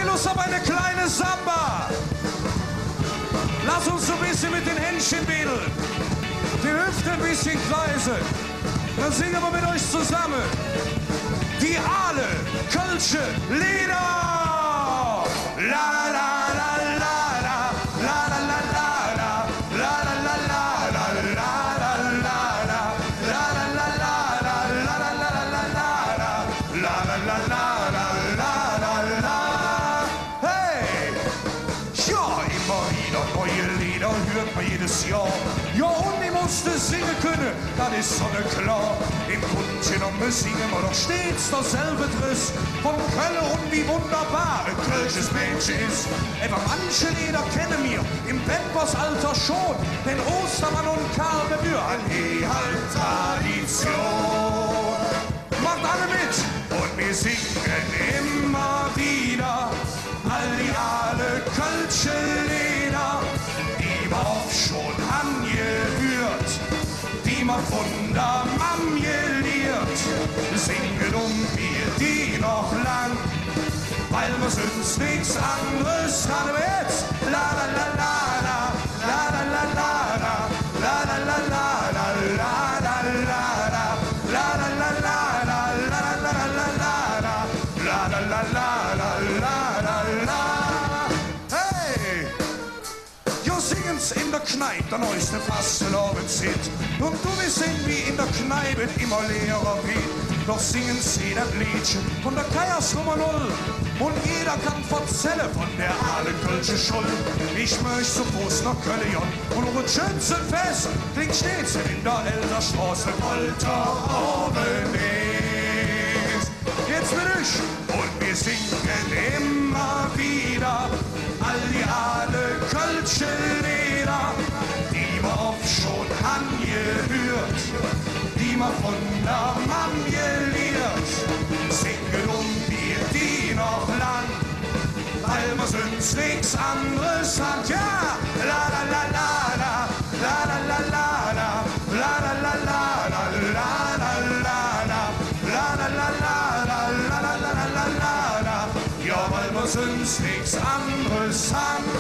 ihr Lust auf eine kleine Samba? Lass uns so ein bisschen mit den Händchen wedeln. Die Hüfte ein bisschen kreisen. Dann singen wir mit euch zusammen. Die Aale, Kölsche, Lieder. La la la la la, la la la la la, la la la la la, la la la la, la la la la la, la la la la la, la la la la la, la la. Hey! Ja, immer wieder neue Lieder hört man jedes Jahr. Ja, und ich musste singen können, das ist so klar. Im Grunde genommen singen wir doch stets dasselbe Driss von Köln und wie wunderbar ein kölsches Mädchen ist. Etwa manche Lieder kennen wir im Pampersalter schon, denn Ostermann und Karl de Buhr an die halt Tradition. Macht alle mit und wir singen immer wieder all die alle kölsche Lieder, die wir oft schon angehört, die man von der Mam geliert. Singen wir die noch lang, weil wir sonst nichts anderes haben. Jetzt la la la la la, la la la la la, la la la la la, la la la la, la la la la la, la la la la la, la la la la la, la la. Hey! Jo singen's in der Kneipe, der neueste Fastelovenzit. Und du wir sehen wie in der Kneipe immer leerer Beat. Doch singen sie das Liedchen von der Kajers Nummer 0. Und jeder kann verzählen von der Aale-Kölsche Schuld. Ich möchte zum Prost nach Köln und um ein schönste Fest klingt stets in der Elderstraße Volta oben ist. Jetzt bin ich und wir singen immer wieder all die Aale-Kölsche Lieder, die wir oft schon angehört, die man von der Mam geliert. Singen wir die noch lang, weil wir sonst nichts anderes haben. Ja, la la la la la, la la la la la, la la la la la, la la la la, la la la la la, la la la la la. Ja, weil wir sonst nichts anderes haben,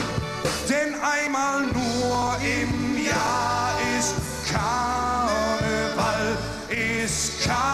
denn einmal nur im Jahr ist Karneval, ist Karneval.